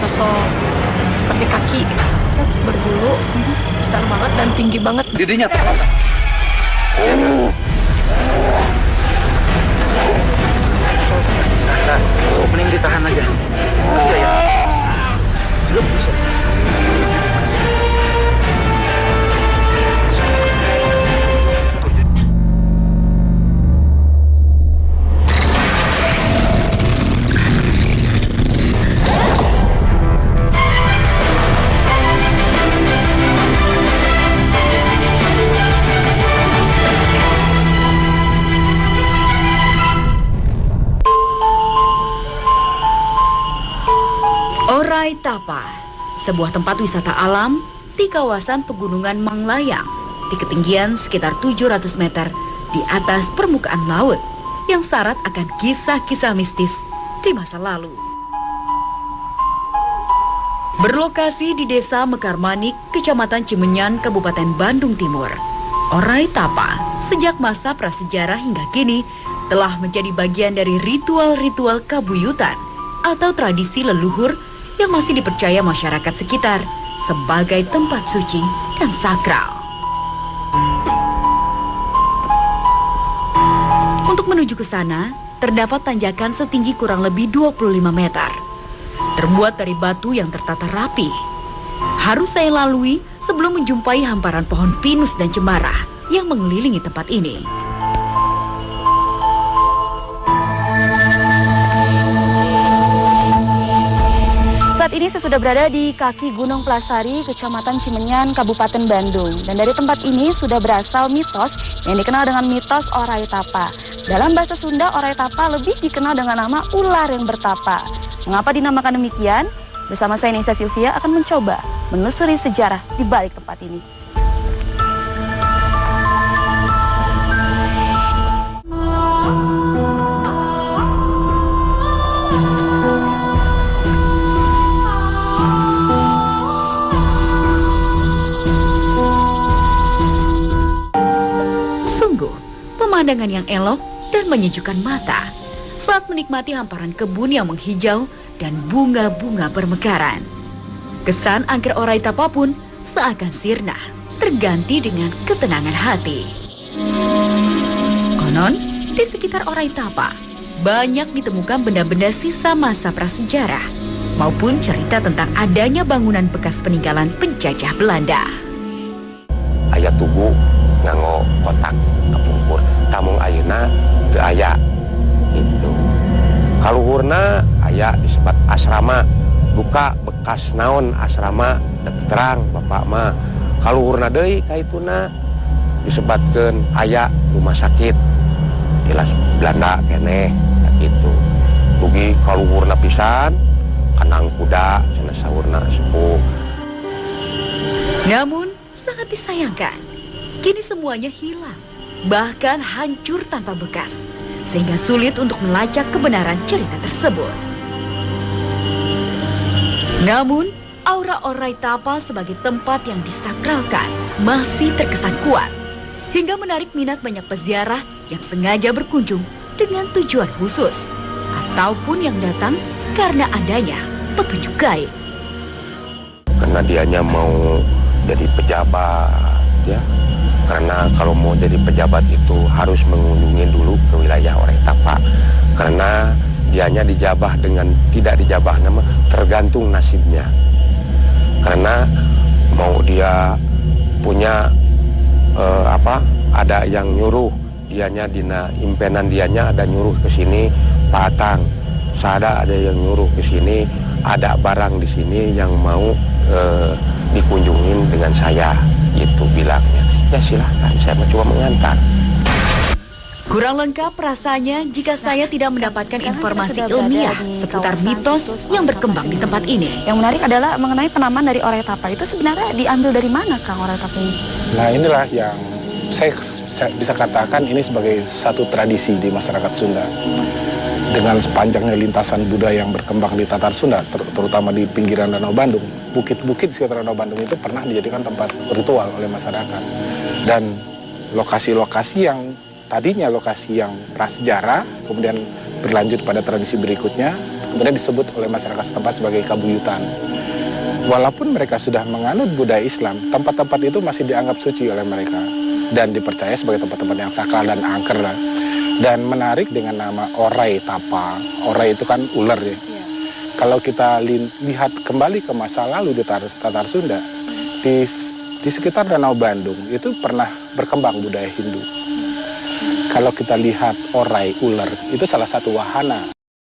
sosok seperti kaki berbulu besar banget dan tinggi banget. Didinya mending ditahan aja. Iya ya. Belum bisa. Orai Tapa, sebuah tempat wisata alam di kawasan pegunungan Manglayang di ketinggian sekitar 700 meter di atas permukaan laut yang syarat akan kisah-kisah mistis di masa lalu. Berlokasi di Desa Mekarmanik, Kecamatan Cimenyan, Kabupaten Bandung Timur, Orai Tapa sejak masa prasejarah hingga kini telah menjadi bagian dari ritual-ritual kabuyutan atau tradisi leluhur yang masih dipercaya masyarakat sekitar sebagai tempat suci dan sakral. Untuk menuju ke sana, terdapat tanjakan setinggi kurang lebih 25 meter. Terbuat dari batu yang tertata rapi. Harus saya lalui sebelum menjumpai hamparan pohon pinus dan cemara yang mengelilingi tempat ini. Saat ini saya sudah berada di kaki Gunung Plasari, Kecamatan Cimenyan, Kabupaten Bandung. Dan dari tempat ini sudah berasal mitos yang dikenal dengan mitos Orai Tapa. Dalam bahasa Sunda, Orai Tapa lebih dikenal dengan nama ular yang bertapa. Mengapa dinamakan demikian? Bersama saya Nisa Sylvia akan mencoba menelusuri sejarah di balik tempat ini. Pemandangan yang elok dan menyejukkan mata saat menikmati hamparan kebun yang menghijau dan bunga-bunga bermekaran. Kesan angker Orai Tapa pun seakan sirna, terganti dengan ketenangan hati. Konon, di sekitar Orai Tapa banyak ditemukan benda-benda sisa masa prasejarah maupun cerita tentang adanya bangunan bekas peninggalan penjajah Belanda. Aya tugu nganggo kotak kapungkur tamung ayeuna teu aya gitu. Kaluhurna aya disebut asrama, buka bekas naon asrama teu terang bapak mah. Kaluhurna deui kaituna disebutkeun aya rumah sakit jelas Belanda keneh gitu. Dugi kaluhurna pisan kanang kuda cenah saurna sepuh. Namun sangat disayangkan, kini semuanya hilang, bahkan hancur tanpa bekas, sehingga sulit untuk melacak kebenaran cerita tersebut. Namun, aura Orai Tapa sebagai tempat yang disakralkan masih terkesan kuat, hingga menarik minat banyak peziarah yang sengaja berkunjung dengan tujuan khusus, ataupun yang datang karena adanya petunjuk gaib. Karena dianya mau jadi pejabat, ya. Karena kalau mau jadi pejabat itu harus mengunjungi dulu ke wilayah Orai Tapa. Karena dianya dijabah dengan tidak dijabah nama tergantung nasibnya. Karena mau dia punya ada yang nyuruh dianya dina impenan dianya ada nyuruh ke sini patang. Sada ada yang nyuruh ke sini ada barang di sini yang mau dikunjungin dengan saya, itu bilangnya. Ya silahkan, saya cuma mengantar. Kurang lengkap rasanya jika saya tidak mendapatkan informasi ilmiah seputar mitos yang berkembang di tempat ini. Yang menarik adalah mengenai penamaan dari Orai Tapa itu sebenarnya diambil dari mana, Kang, Orai Tapa ini? Nah, inilah yang saya bisa katakan ini sebagai satu tradisi di masyarakat Sunda. Dengan sepanjangnya lintasan budaya yang berkembang di Tatar Sunda, terutama di pinggiran Danau Bandung, bukit-bukit sekitar Danau Bandung itu pernah dijadikan tempat ritual oleh masyarakat. Dan lokasi-lokasi yang tadinya lokasi yang prasejarah, kemudian berlanjut pada tradisi berikutnya, kemudian disebut oleh masyarakat setempat sebagai Kabuyutan. Walaupun mereka sudah menganut budaya Islam, tempat-tempat itu masih dianggap suci oleh mereka dan dipercaya sebagai tempat-tempat yang sakral dan angker lah. Dan menarik dengan nama Orai Tapa. Orai itu kan ular ya. Kalau kita lihat kembali ke masa lalu di Tatar Sunda, di sekitar Danau Bandung itu pernah berkembang budaya Hindu. Kalau kita lihat orai ular, itu salah satu wahana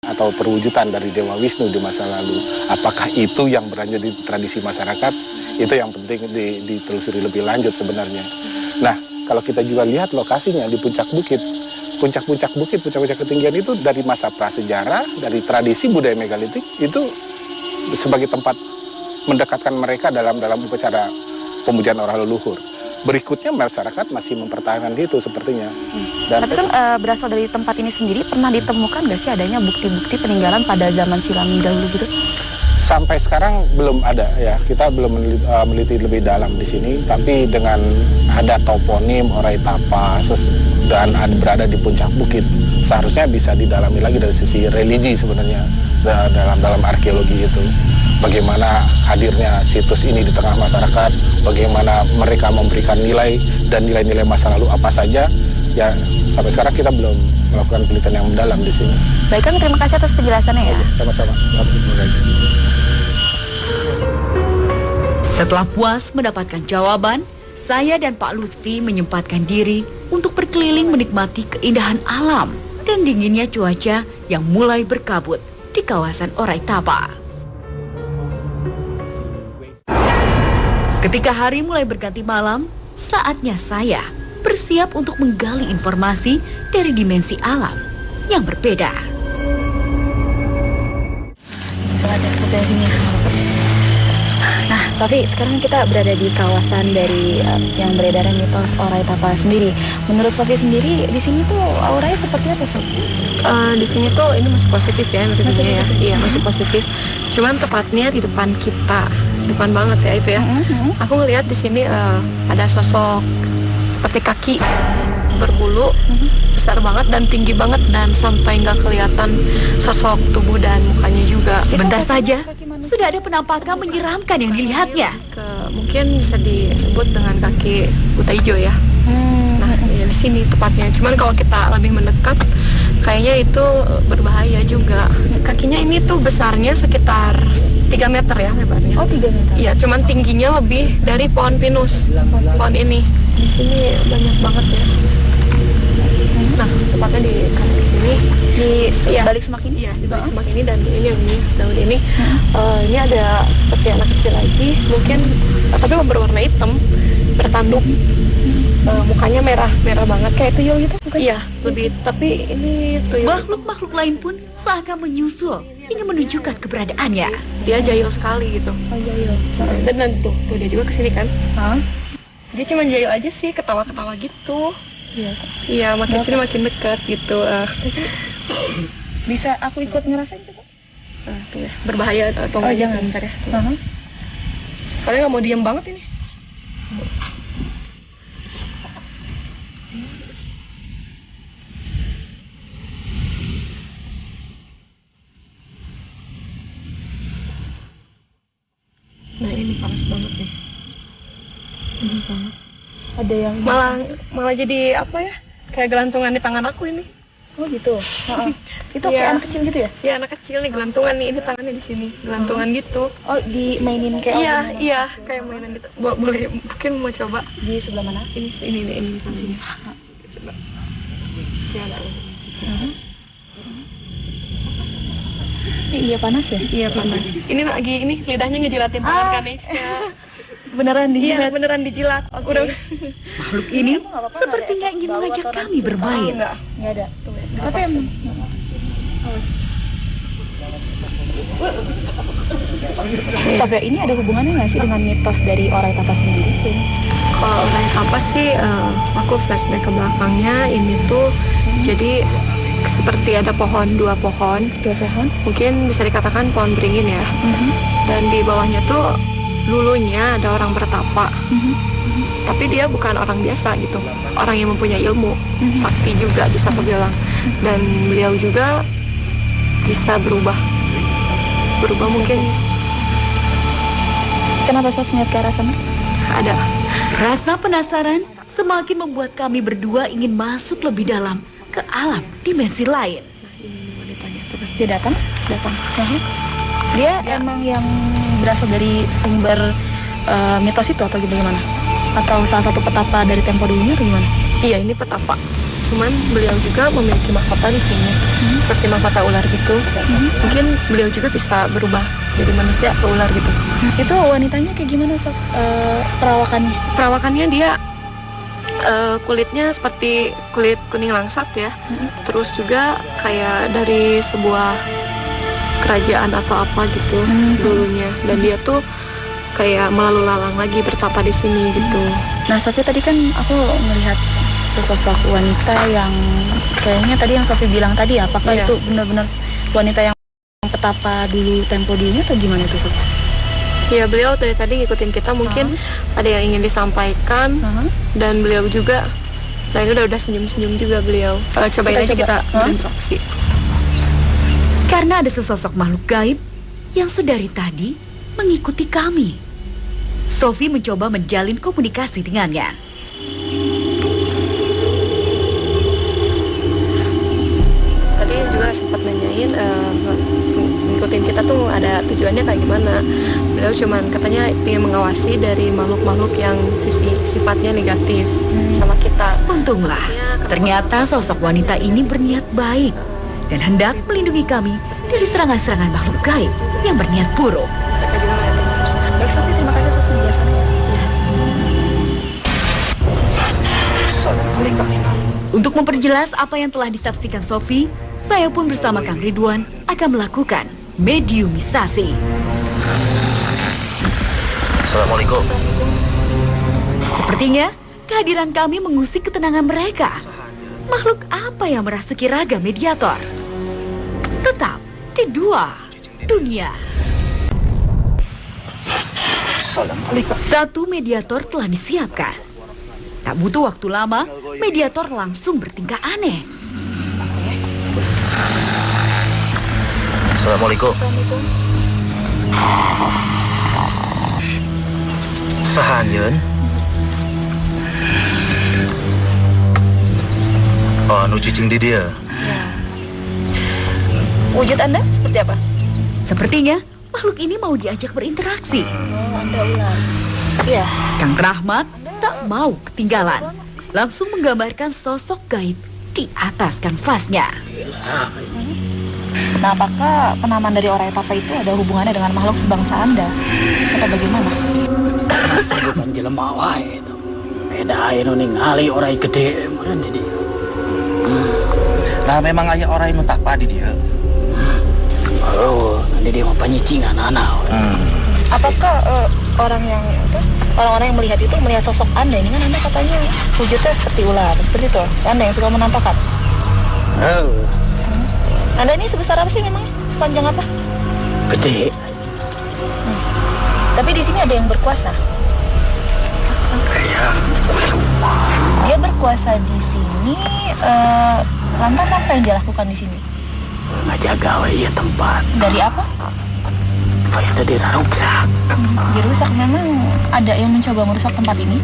atau perwujudan dari Dewa Wisnu di masa lalu. Apakah itu yang berlanjut di tradisi masyarakat? Itu yang penting ditelusuri lebih lanjut sebenarnya. Nah, kalau kita juga lihat lokasinya di puncak bukit, puncak-puncak ketinggian itu dari masa prasejarah, dari tradisi budaya megalitik, itu sebagai tempat mendekatkan mereka dalam upacara pemujaan orang leluhur. Berikutnya masyarakat masih mempertahankan itu sepertinya. Dan tapi kan berasal dari tempat ini sendiri, pernah ditemukan nggak sih adanya bukti-bukti peninggalan pada zaman silam dahulu gitu? Sampai sekarang belum ada ya, kita belum meneliti lebih dalam di sini. Tapi dengan ada toponim Orai Tapa dan berada di puncak bukit, seharusnya bisa didalami lagi dari sisi religi sebenarnya dalam arkeologi itu. Bagaimana hadirnya situs ini di tengah masyarakat, bagaimana mereka memberikan nilai dan nilai-nilai masa lalu apa saja, ya sampai sekarang kita belum melakukan penelitian yang mendalam di sini. Baik, Kang, terima kasih atas penjelasannya ya. Sama-sama. Setelah puas mendapatkan jawaban, saya dan Pak Lutfi menyempatkan diri untuk berkeliling menikmati keindahan alam dan dinginnya cuaca yang mulai berkabut di kawasan Orai Tapa. Ketika hari mulai berganti malam, saatnya saya bersiap untuk menggali informasi dari dimensi alam yang berbeda. Nah, Sofi, sekarang kita berada di kawasan dari yang beredar mitos Orai Tapa sendiri. Menurut Sofi sendiri, di sini tuh auranya seperti apa, Sofi? Di sini tuh ini masih positif ya, ya. Iya, masih positif. Cuman tepatnya di depan kita, depan banget ya itu ya. Aku ngelihat di sini ada sosok seperti kaki berbulu, besar banget dan tinggi banget, dan sampai nggak kelihatan sosok tubuh dan mukanya juga. Sebentar saja, sudah ada penampakan menyeramkan yang dilihatnya. Mungkin bisa disebut dengan kaki buta hijau ya. Nah, ya di sini tepatnya. Cuman kalau kita lebih mendekat, kayaknya itu berbahaya juga. Kakinya ini tuh besarnya sekitar 3 meter ya lebarnya. Oh, 3 meter. Iya, cuman tingginya lebih dari pohon pinus. Pohon ini. Di sini banyak banget ya. Nah, tepatnya di kanan sini, di balik semak ini? Iya, di balik semak ini dan ini daun ini. Ini ada seperti anak kecil lagi, mungkin tapi berwarna hitam, bertanduk. Mukanya merah banget kayak tuyul gitu, bukan? Iya, lebih, tapi ini tuyul. Makhluk-makhluk lain pun seakan menyusul, ingin menunjukkan keberadaannya. Dia jahil sekali gitu. Oh, jahil. Dan tuh dia juga kesini kan? Dia cuma jahil aja sih, ketawa-ketawa gitu. Iya, makin sini makin dekat gitu. Bisa aku ikut ngerasain coba? Tuh ya, berbahaya atau enggak? Jangan. Bentar ya. Soalnya nggak mau diem banget ini. Nah, ini panas banget nih. Ini banget. Ada yang malah jadi apa ya? Kayak gelantungan di tangan aku ini. Oh gitu. Itu Iya. kayak anak kecil gitu ya? Iya, anak kecil nih gelantungan nih, ini tangannya di sini, gelantungan gitu. Oh, dimainin kayak Iya, kayak mainan gitu. Boleh, mungkin mau coba. di sebelah mana? Ini sini. Coba. Jangan. Iya, panas ya? Iya, panas. Ini lagi lidahnya ngejilatin tangan Kanesha. Beneran dijilat? Iya, beneran dijilat. Udah. Makhluk ini sepertinya ingin mengajak kami bermain. Enggak ada. Tapi emang Sofia, ini ada hubungannya nggak sih dengan mitos dari Orai Tapa sendiri? Kalau Orai Tapa sih, aku flashback ke belakangnya. Ini tuh jadi seperti ada dua pohon. Mungkin bisa dikatakan pohon beringin ya. Dan di bawahnya tuh dulunya ada orang bertapa. Tapi dia bukan orang biasa gitu, orang yang mempunyai ilmu, sakti juga bisa aku bilang. Dan beliau juga bisa berubah berubah mungkin. Kenapa Sof niat ke arah sana? Ada. Rasa penasaran semakin membuat kami berdua ingin masuk lebih dalam ke alam dimensi lain. Ini wanitanya tuh kan. Dia datang? Datang. Dia emang yang berasal dari sumber mitos itu atau gimana? Atau salah satu petapa dari tempo dulunya atau gimana? Iya, ini petapa. Cuman beliau juga memiliki mahkota di sini, seperti mahkota ular gitu. Mungkin beliau juga bisa berubah jadi manusia atau ular gitu. Itu wanitanya kayak gimana Sof? Perawakannya? Perawakannya dia kulitnya seperti kulit kuning langsat ya. Terus juga kayak dari sebuah kerajaan atau apa gitu dulunya. Dan dia tuh kayak melalu lalang lagi bertapa di sini gitu. Nah, Sofi tadi kan aku melihat sesosok wanita yang kayaknya tadi yang Sofi bilang tadi, apakah itu benar-benar wanita yang petapa dulu tempo dulunya atau gimana itu Sofi? Ya, beliau dari tadi ngikutin kita, mungkin ada yang ingin disampaikan dan beliau juga. Nah, ini udah senyum-senyum juga beliau. Cobain aja kita berinteraksi. Karena ada sesosok makhluk gaib yang sedari tadi mengikuti kami. Sofi mencoba menjalin komunikasi dengannya. Tadi juga sempat nanyain ngikutin kita tuh ada tujuannya kayak gimana. Beliau cuman katanya ingin mengawasi dari makhluk-makhluk yang sifatnya negatif sama kita. Untunglah, ternyata sosok wanita ini berniat baik dan hendak melindungi kami dari serangan-serangan makhluk gaib yang berniat buruk. Mereka juga ngeliatin terus. Baik Sofi, terima kasih atas penjelasannya. Untuk memperjelas apa yang telah disaksikan Sofi, saya pun bersama Kang Ridwan akan melakukan mediumisasi. Assalamualaikum. Sepertinya kehadiran kami mengusik ketenangan mereka. Makhluk apa yang merasuki raga mediator? Tetap di dua dunia. Satu mediator telah disiapkan. Tak butuh waktu lama, mediator langsung bertingkah aneh. Assalamualaikum. Sahanjeun. Oh, nu cicing di dia. Wujud Anda seperti apa? Sepertinya makhluk ini mau diajak berinteraksi. Anda ular. Iya. Kang Rahmat tak mau ketinggalan. Langsung menggambarkan sosok gaib di atas kanvasnya. Nah, apakah penamaan dari Orai Tapa itu ada hubungannya dengan makhluk sebangsa Anda? Atau bagaimana? Bukan jelema wae itu. Beda aya nu ningali orai gede meureun di dieu. Nah, memang aya orang nu tapa di dia. Oh, nanti dia mau panyicingan anak. Apakah orang-orang yang melihat itu melihat sosok Anda? Ini kan Anda katanya wujudnya seperti ular, seperti itu. Anda yang suka menampakkan. Oh, Anda ini sebesar apa sih memang? Sepanjang apa? gede. Tapi di sini ada yang berkuasa. Kayak Dia berkuasa di sini. Lantas apa yang dia lakukan di sini? ngajaga we ieu tempat. Dari apa? Supaya tadi raruksak. Dirusak. Memang ada yang mencoba merusak tempat ini?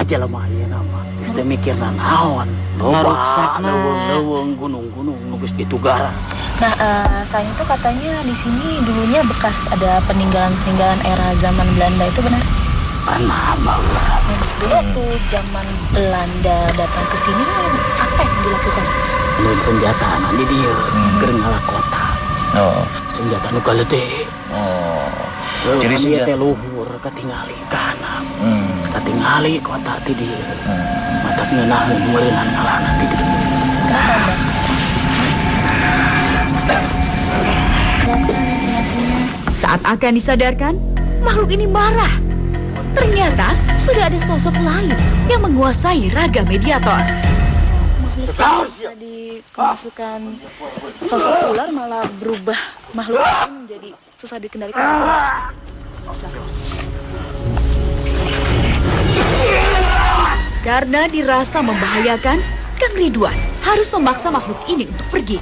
Jelema ieu nama. Geus teu mikirna naon. Ngaruksakna. Leuweung gunung-gunung nu geus ditugaran. Nah, selain itu katanya di sini dulunya bekas ada peninggalan-peninggalan era zaman Belanda, itu benar? Panah baheula. Dulu waktu zaman Belanda datang ke sini, apa yang dilakukan? Mun senjata di dieu keur ngalakota. Oh. Senjata nu gede. Oh. Jadi Jadi senjata senjata luhur katingali kana. Katingali kota ti dieu. Matak ngeunah meureunnan ngalana ti dieu. Kenapa Anda? Saat akan disadarkan, makhluk ini marah. Ternyata sudah ada sosok lain yang menguasai raga mediator. Tadi kemasukan sosok ular malah berubah makhluk lain menjadi susah dikendalikan. Karena dirasa membahayakan, Kang Ridwan harus memaksa makhluk ini untuk pergi.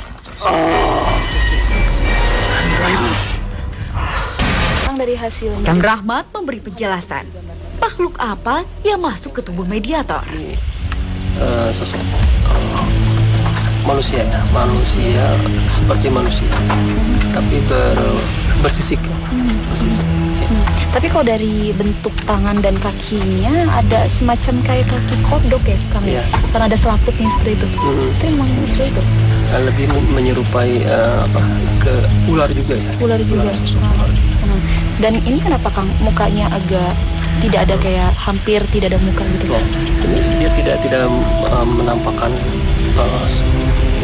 dari hasil Kang Rahmat memberi penjelasan. Makhluk apa yang masuk ke tubuh mediator? Sosok manusia ya, manusia seperti manusia, tapi bersisik. Tapi kalau dari bentuk tangan dan kakinya ada semacam kayak kaki kodok ya, Kang? Iya. Karena ada selaputnya seperti itu. Itu emang seperti itu? Lebih menyerupai ke ular juga ya. Ular juga. Dan ini kenapa Kang mukanya agak tidak ada, kayak hampir tidak ada muka gitu kan? Dia tidak menampakkan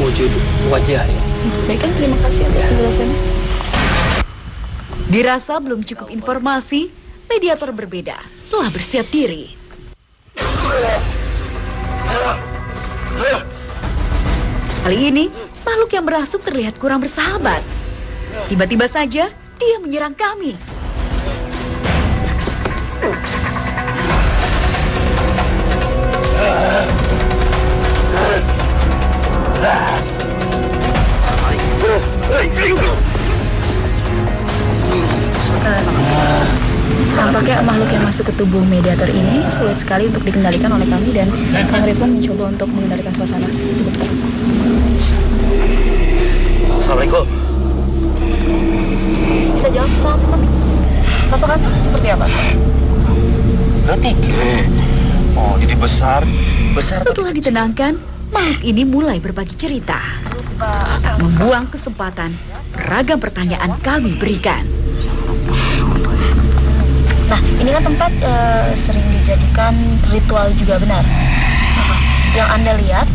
wujud wajah ya. Baik Kang, terima kasih atas penjelasannya. Dirasa belum cukup informasi, mediator berbeda telah bersiap diri. Kali ini, makhluk yang berasuk terlihat kurang bersahabat. Tiba-tiba saja, dia menyerang kami. Tampaknya makhluk yang masuk ke tubuh mediator ini sulit sekali untuk dikendalikan oleh kami, dan Kang Ridwan mencoba untuk mengendalikan suasana. Coba kita. Assalamualaikum. Bisa jawab sama kami? Sosok apa? Seperti apa? Letik. Oh, jadi besar. Setelah ditenangkan, makhluk ini mulai berbagi cerita. Membuang kesempatan, beragam pertanyaan kami berikan. Nah, ini kan tempat sering dijadikan ritual juga, benar? Yang Anda lihat,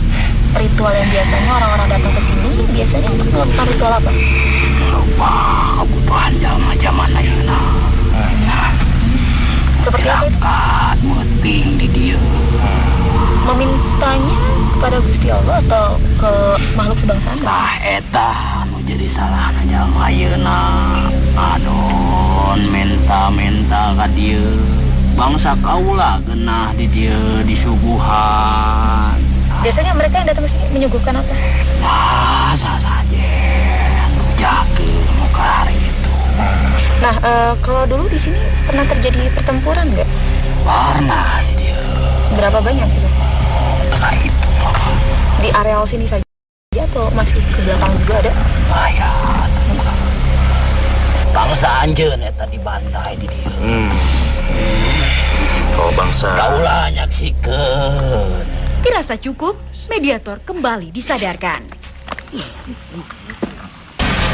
ritual yang biasanya orang-orang datang ke sini biasanya untuk melakukan ritual apa? Kebutuhan zaman ayeuna. Seperti apa itu? Zakat penting di dia. Memintanya kepada Gusti Allah atau ke makhluk sebangsaan? Tah eta anu jadi salah jalma ayeuna. Adon menta ka dieu. Bangsa kaula genah di dieu disuguhan. Biasanya mereka yang datang ke sini menyuguhkan apa? Sasajen jakeun muka hari itu. Nah, kalau dulu di sini pernah terjadi pertempuran nggak? Pernah di dieu. Berapa banyak gitu? Teka itu. Di areal sini saja atau masih ke belakang juga ada? Ayat. Bangsa anjeun eta dibantai di dieu. Oh, bangsa. Kaula nyaksikeun. Dirasa cukup, mediator kembali disadarkan.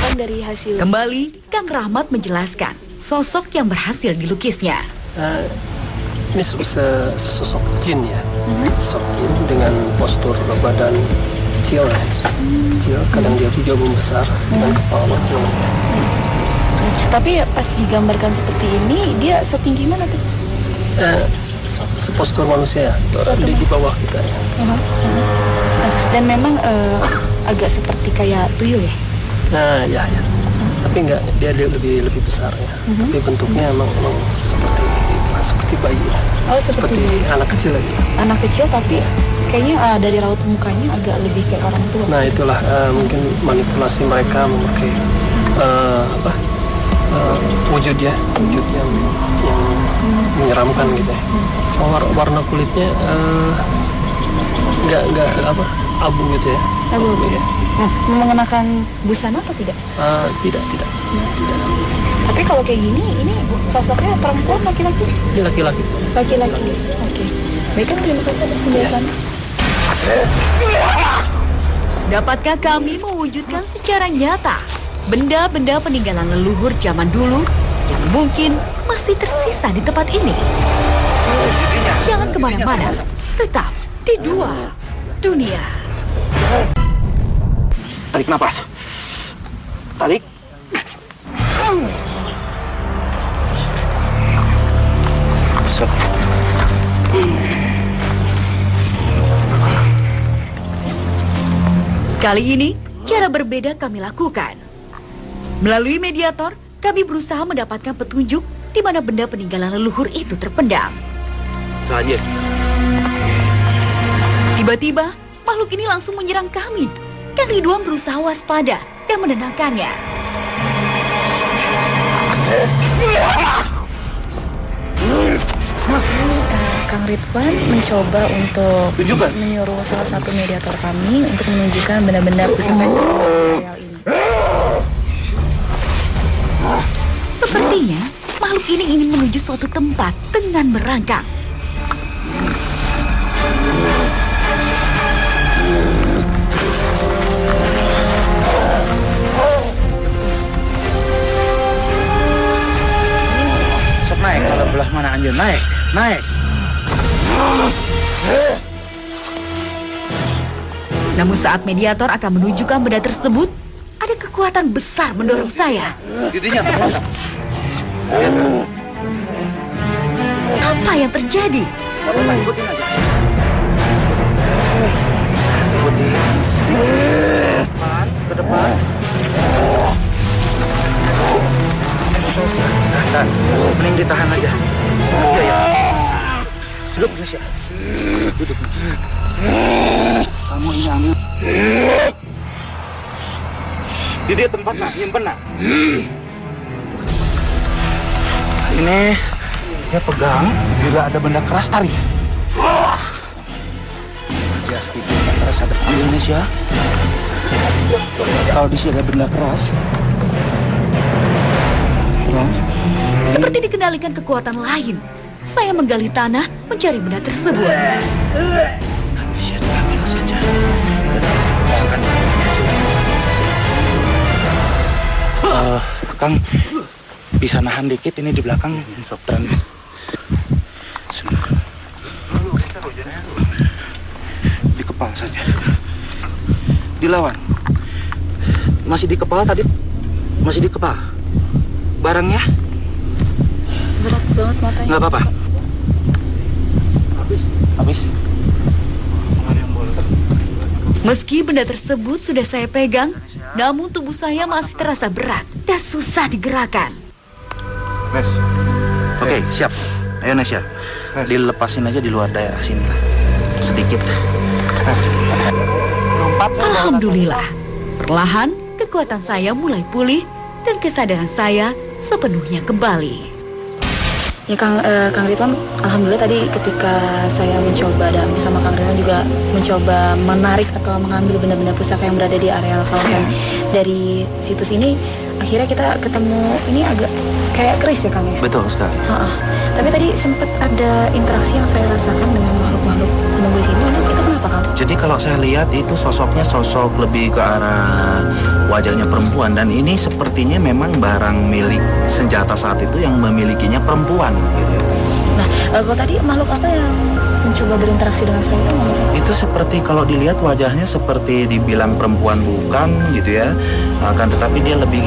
Kan dari hasil Kembali, Kang Rahmat menjelaskan sosok yang berhasil dilukisnya. Ini sesosok jin ya. Sosok jin dengan postur badan kecil, kadang dia juga membesar dengan kepala. Tapi pas digambarkan seperti ini, dia setinggi mana tuh? Sepostur manusia ya, di bawah kita ya. Dan memang agak seperti kayak tuyul ya? Nah, ya. Tapi enggak, dia lebih besar ya. Tapi bentuknya emang seperti bayi ya. Oh, seperti anak kecil aja. Anak kecil, tapi kayaknya dari raut mukanya agak lebih kayak orang tua. Nah, itulah mungkin manipulasi mereka memakai wujud yang menyeramkan gitu ya. Warna kulitnya nggak abu gitu ya. Abu ya. Nah, mengenakan busana atau tidak? Tidak. Tapi kalau kayak gini, ini sosoknya perempuan, laki-laki? Ini laki-laki. Laki-laki. Oke. Baiklah, terima kasih atas penjelasannya. Dapatkah kami mewujudkan secara nyata benda-benda peninggalan leluhur zaman dulu yang mungkin masih tersisa di tempat ini? Jangan kemana-mana, tetap di Dua Dunia. Tarik napas. Tarik. Set. Kali ini, cara berbeda kami lakukan. Melalui mediator, kami berusaha mendapatkan petunjuk di mana benda peninggalan leluhur itu terpendam. Lanjut. Tiba-tiba, makhluk ini langsung menyerang kami. Kang Ridwan berusaha waspada dan menenangkannya. Kang Ridwan mencoba untuk menyuruh salah satu mediator kami untuk menunjukkan benda-benda pusaka di areal ini. Sepertinya makhluk ini ingin menuju suatu tempat dengan merangkak. Sok naik kalau belah mana anjir, naik. Namun saat mediator akan menunjukkan benda tersebut, ada kekuatan besar mendorong saya. Giginya terpotong. Apa yang terjadi? Ikutin aja. Ikutin. Ke depan. Dan mending ditahan aja. Iya ya. Duduk Mas ya. Duduk. Kamu ini ambil. Di dia tempat nak, nyimpen nak. Ini dia pegang bila ada benda keras tarik. Ya sedikit keras ada ambil Indonesia. Kalau di sini ada benda keras. Seperti dikendalikan kekuatan lain, saya menggali tanah mencari benda tersebut. Ambil saja. Kang, bisa nahan dikit ini di belakang tren. Di kepala saja. Dilawan. Masih di kepala tadi. Masih di kepala. Barangnya? Berat banget matanya. Nggak apa-apa. Habis. Meski benda tersebut sudah saya pegang, namun tubuh saya masih terasa berat dan susah digerakkan. Nes. Oke, siap. Ayo Nes ya. Dilepasin aja di luar daerah sini lah. Sedikit. Alhamdulillah, perlahan kekuatan saya mulai pulih dan kesadaran saya sepenuhnya kembali. Ya Kang Ridwan, alhamdulillah tadi ketika saya mencoba dan bersama Kang Ridwan juga mencoba menarik atau mengambil benda-benda pusaka yang berada di areal kawasan dari situs ini, akhirnya kita ketemu ini agak kayak keris ya Kang ya? Betul sekali. Tapi tadi sempat ada interaksi yang saya rasakan dengan makhluk-makhluk penunggu di sini. Itu kenapa Kang? Jadi kalau saya lihat itu sosoknya sosok lebih ke arah wajahnya perempuan dan ini sepertinya memang barang milik senjata saat itu yang memilikinya perempuan gitu. Nah, kalau tadi makhluk apa yang mencoba berinteraksi dengan saya itu? Itu seperti kalau dilihat wajahnya seperti dibilang perempuan bukan gitu ya, akan tetapi dia lebih